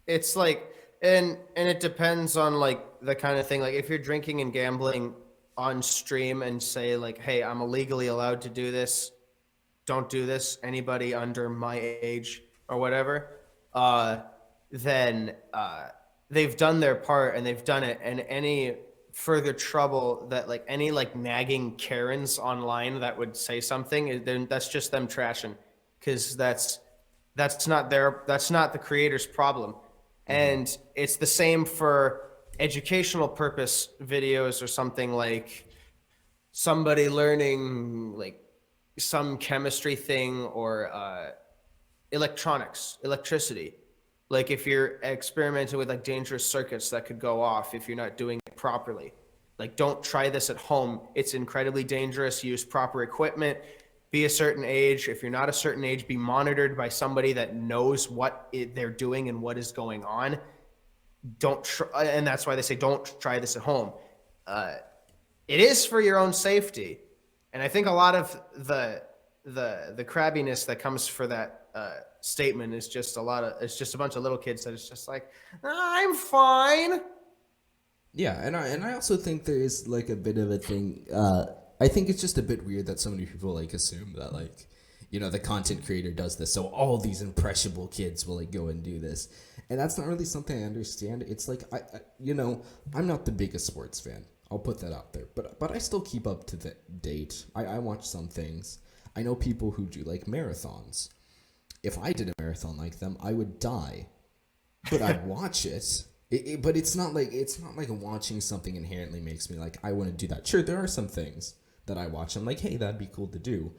Speaker 2: it's like, and it depends on like the kind of thing. Like if you're drinking and gambling on stream and say like, "Hey, I'm illegally allowed to do this. Don't do this. Anybody under my age or whatever," uh, then they've done their part and they've done it. And any further trouble that like any like nagging Karens online that would say something, then that's just them trashing, because that's not the creator's problem. And it's the same for educational purpose videos or something like somebody learning like some chemistry thing or electricity. Like if you're experimenting with like dangerous circuits that could go off if you're not doing it properly. Like don't try this at home. It's incredibly dangerous. Use proper equipment. Be a certain age. If you're not a certain age, be monitored by somebody that knows they're doing and what is going on. Don't try, and that's why they say don't try this at home. Uh, it is for your own safety, and I think a lot of the crabbiness that comes for that statement is just it's just a bunch of little kids that is just like, I'm fine.
Speaker 1: Yeah, and I also think there is like a bit of a thing. I think it's just a bit weird that so many people like assume that like the content creator does this, so all these impressionable kids will like go and do this, and that's not really something I understand. It's like I'm not the biggest sports fan. I'll put that out there, but I still keep up to the date. I watch some things. I know people who do like marathons. If I did a marathon like them, I would die, but I'd watch it. But it's not like watching something inherently makes me like I want to do that. Sure, there are some things that I watch. I'm like, hey, that'd be cool to do.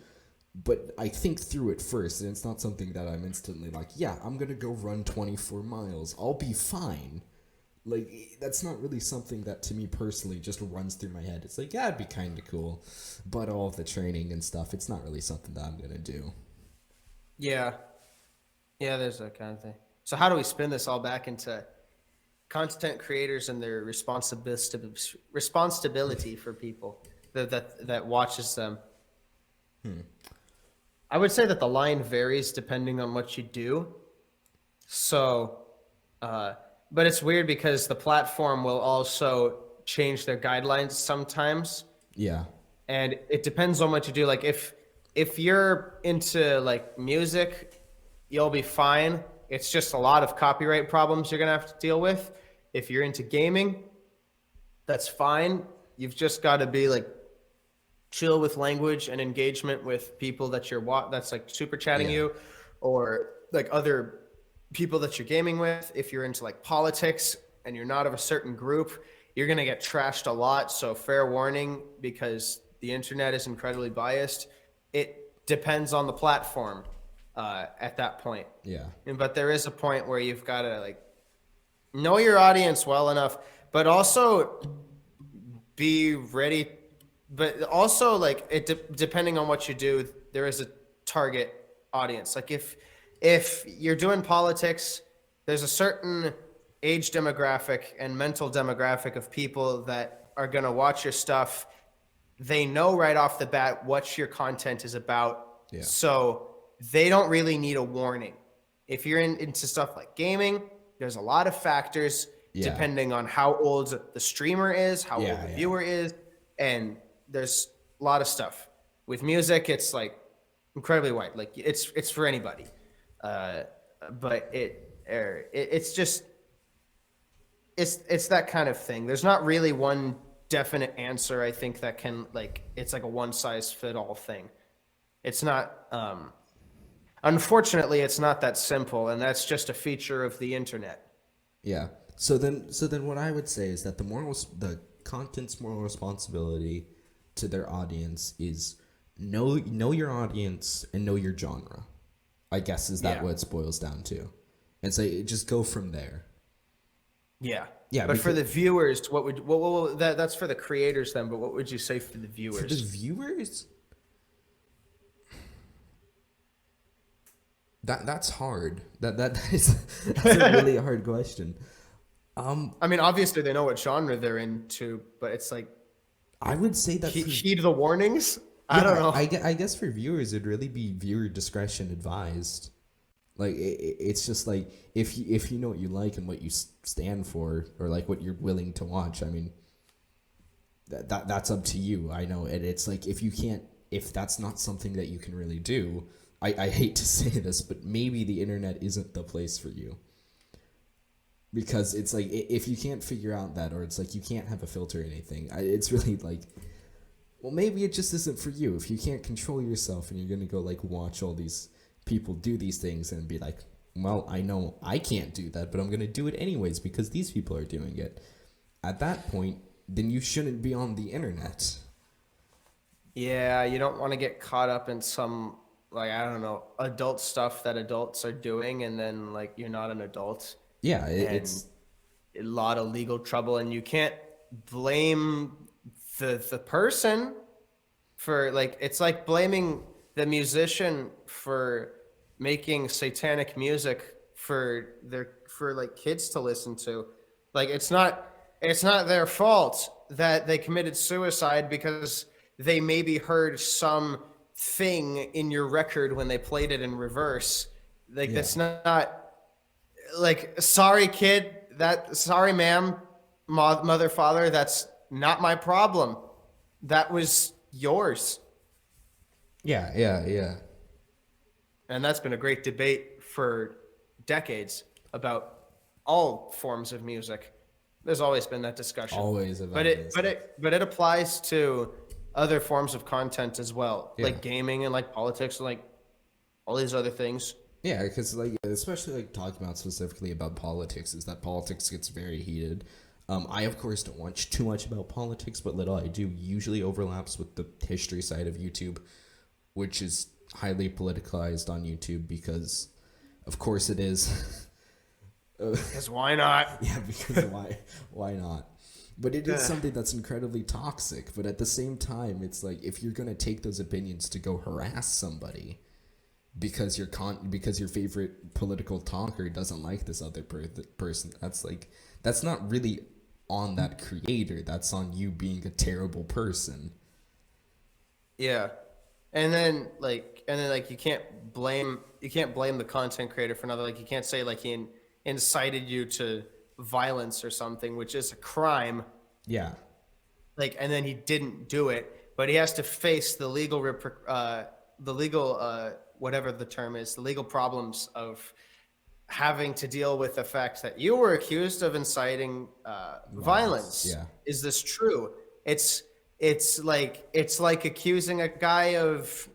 Speaker 1: But I think through it first, and it's not something that I'm instantly like, yeah, I'm gonna go run 24 miles. I'll be fine. Like, that's not really something that to me personally just runs through my head. It's like, yeah, it'd be kind of cool, but all of the training and stuff, it's not really something that I'm gonna do.
Speaker 2: Yeah. Yeah, there's that kind of thing. So how do we spin this all back into content creators and their responsibility for people that watches them? I would say that the line varies depending on what you do. So, but it's weird because the platform will also change their guidelines sometimes,
Speaker 1: Yeah.
Speaker 2: and it depends on what you do. Like if you're into like music, you'll be fine. It's just a lot of copyright problems you're gonna have to deal with. If you're into gaming, that's fine. You've just got to be like chill with language and engagement with people that that's like super chatting
Speaker 1: Yeah.
Speaker 2: you, or like other people that you're gaming with. If you're into like politics and you're not of a certain group, you're going to get trashed a lot. So fair warning, because the internet is incredibly biased. It depends on the platform at that point.
Speaker 1: Yeah.
Speaker 2: But there is a point where you've got to like know your audience well enough, but also be ready. But also, like, depending on what you do, there is a target audience. Like if you're doing politics, there's a certain age demographic and mental demographic of people that are going to watch your stuff. They know right off the bat what your content is about.
Speaker 1: Yeah.
Speaker 2: So they don't really need a warning. If you're into stuff like gaming, there's a lot of factors depending on how old the streamer is, how old the viewer is, and there's a lot of stuff. With music, it's like incredibly wide. Like it's for anybody. But it's just it's that kind of thing. There's not really one definite answer, I think, that can like it's like a one size fit all thing. It's not unfortunately it's not that simple, and that's just a feature of the internet.
Speaker 1: Yeah. So then what I would say is that the content's moral responsibility to their audience is know your audience and know your genre. I guess is that what it boils down to, and so just go from there.
Speaker 2: Yeah.
Speaker 1: Yeah.
Speaker 2: But for the viewers, what would that's for the creators then? But what would you say for the viewers?
Speaker 1: For the viewers, that's hard. That's a really hard question.
Speaker 2: I mean, obviously they know what genre they're into, but it's like
Speaker 1: I would say that
Speaker 2: heed the warnings. I don't know.
Speaker 1: I guess for viewers, it'd really be viewer discretion advised. Like it's just like if you know what you like and what you stand for, or like what you're willing to watch. I mean, that's up to you. I know, and it's like if that's not something that you can really do. I hate to say this, but maybe the internet isn't the place for you. Because it's like, if you can't figure out that, or it's like you can't have a filter or anything, it's really like, well, maybe it just isn't for you. If you can't control yourself and you're going to go like watch all these people do these things and be like, well, I know I can't do that, but I'm going to do it anyways because these people are doing it. At that point, then you shouldn't be on the internet.
Speaker 2: Yeah, you don't want to get caught up in some, like, I don't know, adult stuff that adults are doing, and then like you're not an adult.
Speaker 1: Yeah, it's
Speaker 2: a lot of legal trouble, and you can't blame the person for like, it's like blaming the musician for making satanic music for like kids to listen to. Like it's not their fault that they committed suicide because they maybe heard some thing in your record when they played it in reverse. Like that's not like, sorry kid, sorry ma'am, mother, father, that's not my problem. That was yours.
Speaker 1: Yeah.
Speaker 2: And that's been a great debate for decades about all forms of music. There's always been that discussion.
Speaker 1: Always
Speaker 2: But
Speaker 1: about
Speaker 2: it
Speaker 1: this.
Speaker 2: but it but it applies to other forms of content as well,
Speaker 1: Yeah.
Speaker 2: like gaming and like politics and like all these other things.
Speaker 1: Yeah, because like especially like talking about specifically about politics is that politics gets very heated. I of course don't watch too much about politics, but little I do usually overlaps with the history side of YouTube, which is highly politicized on YouTube because, of course, it is.
Speaker 2: Because why not?
Speaker 1: Yeah, because why not? But it is
Speaker 2: Ugh.
Speaker 1: something that's incredibly toxic. But at the same time, it's like if you're gonna take those opinions to go harass somebody because because your favorite political talker doesn't like this other person, that's not really on that creator. That's on you being a terrible person.
Speaker 2: Yeah. And then like you can't blame the content creator for another, like you can't say like he incited you to violence or something, which is a crime,
Speaker 1: Yeah,
Speaker 2: like, and then he didn't do it, but he has to face the legal whatever the term is, the legal problems of having to deal with the fact that you were accused of inciting
Speaker 1: violence.
Speaker 2: violence.
Speaker 1: Yeah,
Speaker 2: Is this true? It's it's like accusing a guy of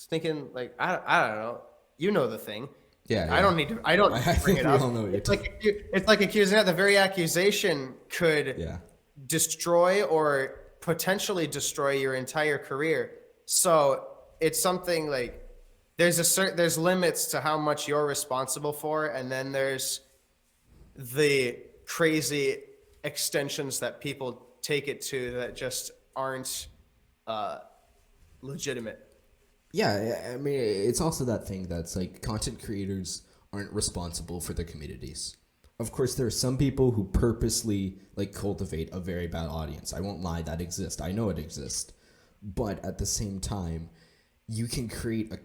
Speaker 2: thinking, like, I don't know. You know the thing.
Speaker 1: yeah,
Speaker 2: I
Speaker 1: yeah.
Speaker 2: don't need to. I don't need
Speaker 1: I
Speaker 2: to bring
Speaker 1: think
Speaker 2: it
Speaker 1: we
Speaker 2: up.
Speaker 1: all know what you're
Speaker 2: It's like it's like accusing that the very accusation could
Speaker 1: Yeah,
Speaker 2: destroy or potentially destroy your entire career. So it's something like there's limits to how much you're responsible for, and then there's the crazy extensions that people take it to that just aren't uh, legitimate.
Speaker 1: yeah. I mean, it's also that thing that's like content creators aren't responsible for their communities. Of course, there are some people who purposely like cultivate a very bad audience. I won't lie, that exists. I know it exists, but at the same time, you can create a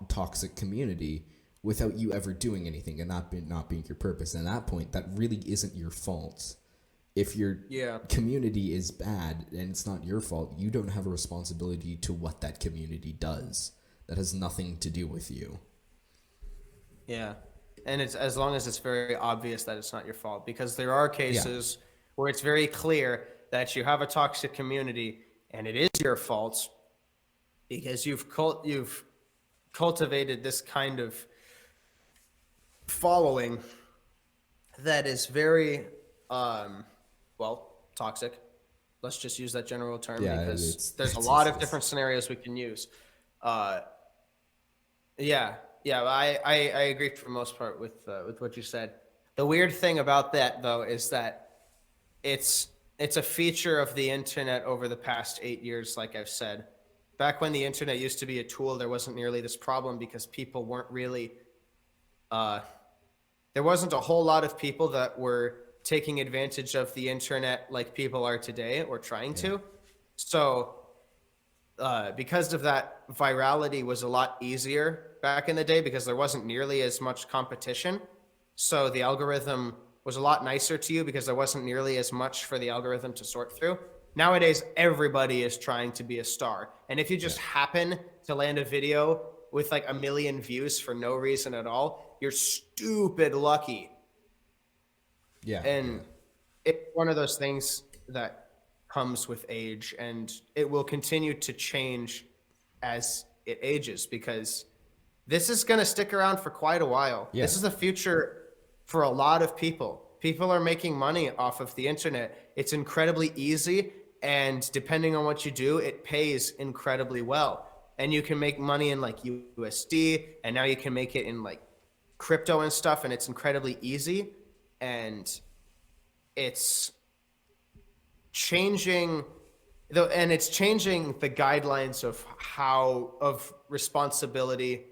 Speaker 1: toxic community without you ever doing anything and not being your purpose. And at that point, that really isn't your fault. If your
Speaker 2: Yeah.
Speaker 1: community is bad and it's not your fault, you don't have a responsibility to what that community does. That has nothing to do with you.
Speaker 2: Yeah. And it's as long as it's very obvious that it's not your fault, because there are cases where it's very clear that you have a toxic community and it is your fault because you've cultivated this kind of following that is very well, toxic. Let's just use that general term,
Speaker 1: Yeah,
Speaker 2: because there's a
Speaker 1: it's
Speaker 2: lot of different scenarios we can use. Uh Yeah, yeah, I agree for the most part with what you said. The weird thing about that, though, is that it's a feature of the internet over the past 8 years, like I've said. Back when the internet used to be a tool, there wasn't nearly this problem because people weren't really uh, there wasn't a whole lot of people that were taking advantage of the internet like people are today, or trying
Speaker 1: Yeah.
Speaker 2: to. So because of that, virality was a lot easier back in the day because there wasn't nearly as much competition. So the algorithm was a lot nicer to you because there wasn't nearly as much for the algorithm to sort through. Nowadays, everybody is trying to be a star. And if you just happen to land a video with like 1 million views for no reason at all, you're stupid lucky.
Speaker 1: Yeah.
Speaker 2: And it's one of those things that comes with age, and it will continue to change as it ages, because this is going to stick around for quite a while.
Speaker 1: Yeah.
Speaker 2: This is the future for a lot of people. People are making money off of the internet. It's incredibly easy, and depending on what you do, it pays incredibly well. And you can make money in like USD, and now you can make it in like crypto and stuff, and it's incredibly easy. And it's changing it's changing the guidelines of responsibility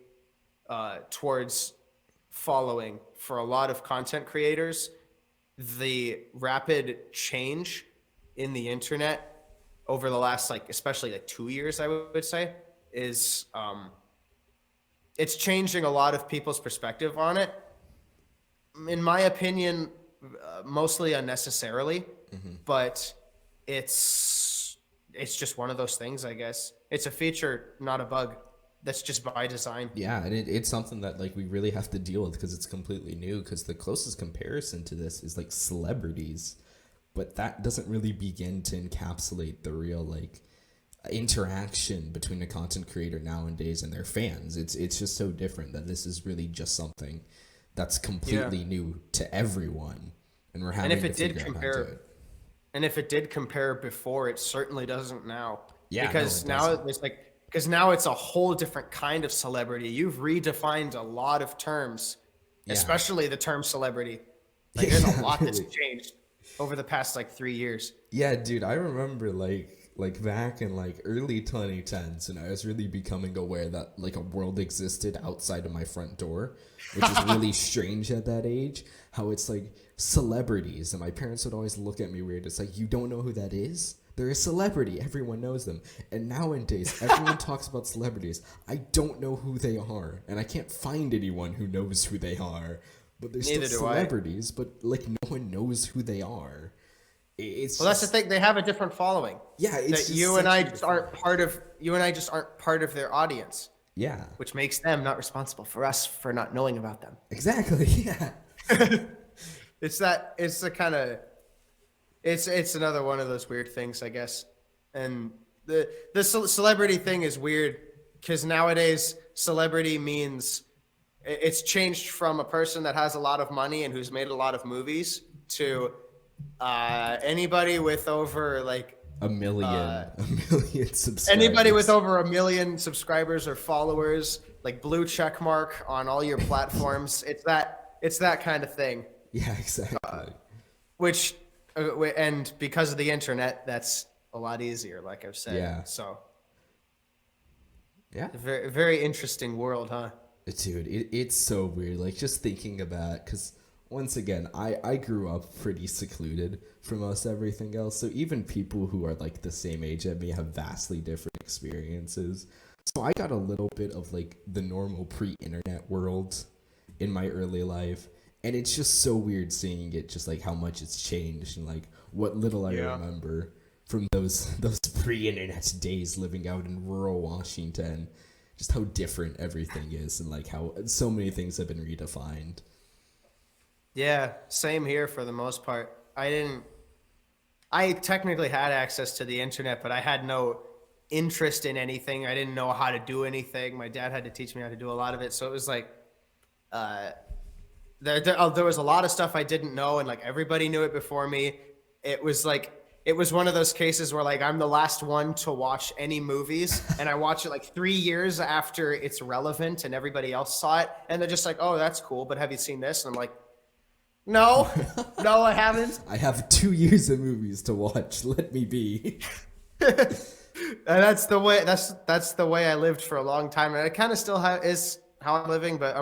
Speaker 2: towards following for a lot of content creators. The rapid change in the internet over the last, like, especially like 2 years, I would say, is it's changing a lot of people's perspective on it. In my opinion, mostly unnecessarily, but it's just one of those things, I guess. It's a feature, not a bug. that's just by design.
Speaker 1: Yeah, and it's something that like we really have to deal with because it's completely new. Because the closest comparison to this is like celebrities, but that doesn't really begin to encapsulate the real like interaction between a content creator nowadays and their fans. It's just so different that this is really just something that's completely new to everyone, and we're having to figure out how to do it.
Speaker 2: And if it did compare before, it certainly doesn't now.
Speaker 1: Yeah,
Speaker 2: Because
Speaker 1: no, it
Speaker 2: now
Speaker 1: doesn't.
Speaker 2: it's like, because now it's a whole different kind of celebrity. You've redefined a lot of terms,
Speaker 1: Yeah.
Speaker 2: especially the term celebrity. Like there's a lot that's
Speaker 1: Really.
Speaker 2: changed over the past like 3 years.
Speaker 1: Yeah, dude, I remember like back in like early 2010s, and I was really becoming aware that like a world existed outside of my front door, which is really strange at that age. How it's like celebrities, and my parents would always look at me weird. It's like, you don't know who that is? They're a celebrity. Everyone knows them. And nowadays, everyone talks about celebrities. I don't know who they are, and I can't find anyone who knows who they are. But they're
Speaker 2: Neither
Speaker 1: still
Speaker 2: do I.
Speaker 1: celebrities, but like no one knows who they are. It's
Speaker 2: Well, that's the
Speaker 1: just,
Speaker 2: thing. They have a different following.
Speaker 1: yeah, it's
Speaker 2: That
Speaker 1: just
Speaker 2: you and I
Speaker 1: such a
Speaker 2: just aren't part of. You and I just aren't part of their audience,
Speaker 1: yeah,
Speaker 2: which makes them not responsible for us for not knowing about them.
Speaker 1: exactly. Yeah,
Speaker 2: It's the kind of it's another one of those weird things, I guess. And the celebrity thing is weird because nowadays celebrity means it's changed from a person that has a lot of money and who's made a lot of movies to anybody with over like
Speaker 1: a million subscribers.
Speaker 2: anybody with over 1 million subscribers or followers, like blue check mark on all your platforms. It's that kind of thing.
Speaker 1: Yeah, exactly.
Speaker 2: Which and because of the internet, that's a lot easier, like I've said.
Speaker 1: Yeah.
Speaker 2: So
Speaker 1: Yeah,
Speaker 2: very very interesting world, huh?
Speaker 1: dude, it's so weird. Like just thinking about, because once again, I grew up pretty secluded from most everything else. So even people who are like the same age as me have vastly different experiences. So I got a little bit of like the normal pre-internet world in my early life, and it's just so weird seeing it, just like how much it's changed and like what little I remember from those pre-internet days living out in rural Washington, just how different everything is and like how so many things have been redefined.
Speaker 2: Yeah, same here for the most part. I technically had access to the internet, but I had no interest in anything. I didn't know how to do anything. My dad had to teach me how to do a lot of it. So it was like, there was a lot of stuff I didn't know, and like everybody knew it before me. It was one of those cases where like I'm the last one to watch any movies, and I watch it like 3 years after it's relevant, and everybody else saw it, and they're just like, "Oh, that's cool, but have you seen this?" And I'm like, "No, no, I haven't."
Speaker 1: I have 2 years of movies to watch. Let me be.
Speaker 2: And that's the way. That's the way I lived for a long time, and it kind of still is how I'm living. But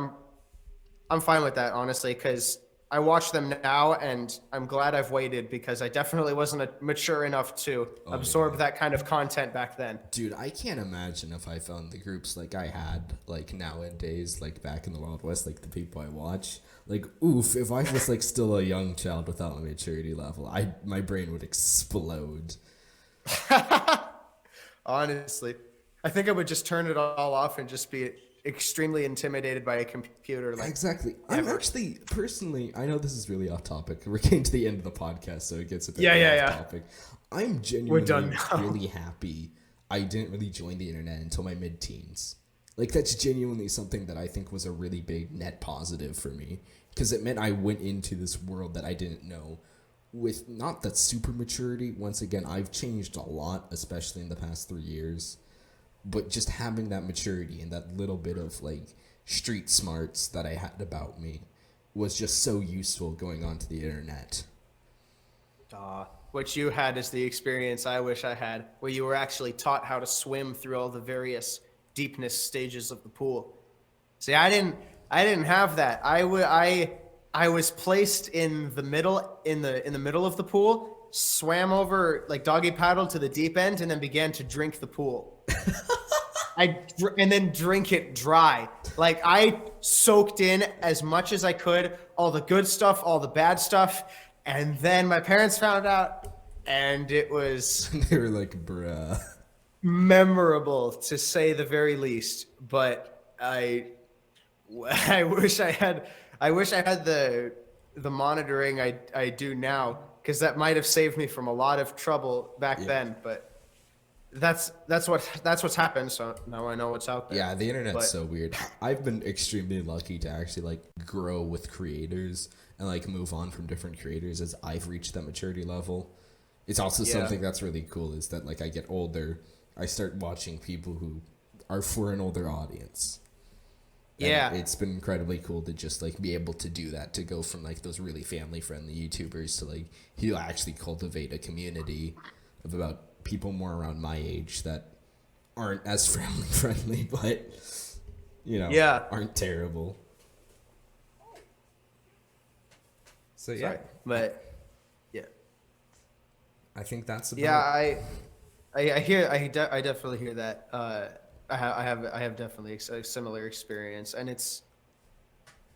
Speaker 2: I'm fine with that, honestly, because I watch them now, and I'm glad I've waited because I definitely wasn't mature enough to absorb that kind of content back then.
Speaker 1: Dude, I can't imagine if I found the groups like I had, like nowadays, like back in the Wild West, like the people I watch. Like, oof, if I was like still a young child without a maturity level, my brain would explode.
Speaker 2: Honestly, I think I would just turn it all off and just be extremely intimidated by a computer. Like,
Speaker 1: Exactly. I'm actually, personally, I know this is really off topic. We're getting to the end of the podcast, so it gets a bit off topic. I'm genuinely
Speaker 2: done now.
Speaker 1: really happy I didn't really join the internet until my mid-teens. Like, that's genuinely something that I think was a really big net positive for me, because it meant I went into this world that I didn't know with not that super maturity. Once again, I've changed a lot, especially in the past 3 years, but just having that maturity and that little bit of like street smarts that I had about me was just so useful going onto the internet.
Speaker 2: what you had is the experience I wish I had, where you were actually taught how to swim through all the various deepness stages of the pool. See, I didn't have that. I was placed in the middle of the pool, swam over like doggy paddle to the deep end, and then began to drink the pool. And then drink it dry. Like I soaked in as much as I could, all the good stuff, all the bad stuff, and then my parents found out, and it was
Speaker 1: They were like, bruh.
Speaker 2: memorable to say the very least. But I wish I had the monitoring I do now, because that might have saved me from a lot of trouble back then. But that's what's happened. So now I know what's out there.
Speaker 1: Yeah, the internet's
Speaker 2: But
Speaker 1: so weird. I've been extremely lucky to actually like grow with creators and like move on from different creators as I've reached that maturity level. It's also something that's really cool is that like I get older, I start watching people who are for an older audience. And it's been incredibly cool to just like be able to do that, to go from like those really family friendly YouTubers to like you actually cultivate a community of about people more around my age that aren't as family friendly, but aren't terrible. So
Speaker 2: sorry, but
Speaker 1: I think that's about
Speaker 2: I definitely hear that. I have definitely a similar experience, and it's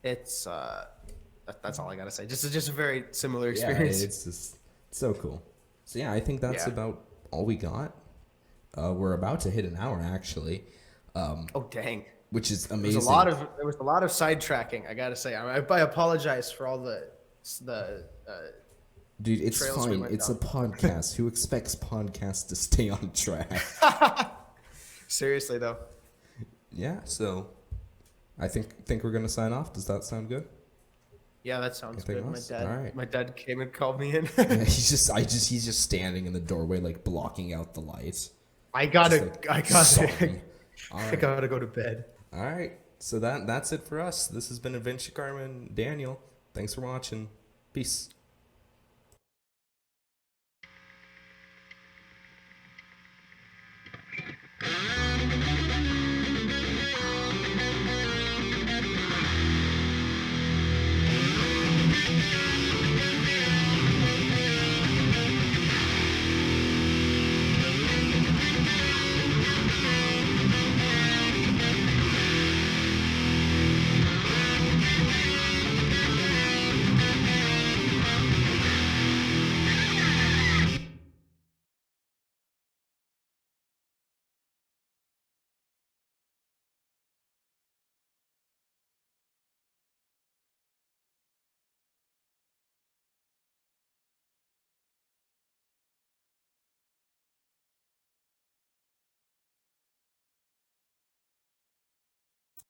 Speaker 2: that's all I gotta say. Just a very similar experience.
Speaker 1: Yeah, it's just so cool. So yeah, I think that's about all we got. We're about to hit an hour actually.
Speaker 2: Oh dang!
Speaker 1: Which is amazing.
Speaker 2: There was a lot of sidetracking. I gotta say. I apologize for all the
Speaker 1: Dude, it's fine. It's a podcast. Who expects podcasts to stay on track?
Speaker 2: Seriously though.
Speaker 1: Yeah, so I think we're gonna sign off. Does that sound good?
Speaker 2: Yeah, that sounds good. My dad came and called me in.
Speaker 1: Yeah, he's just standing in the doorway, like blocking out the lights.
Speaker 2: I gotta go to bed.
Speaker 1: All right, so that's it for us. This has been AdventureKarma and Daniel. Thanks for watching. Peace.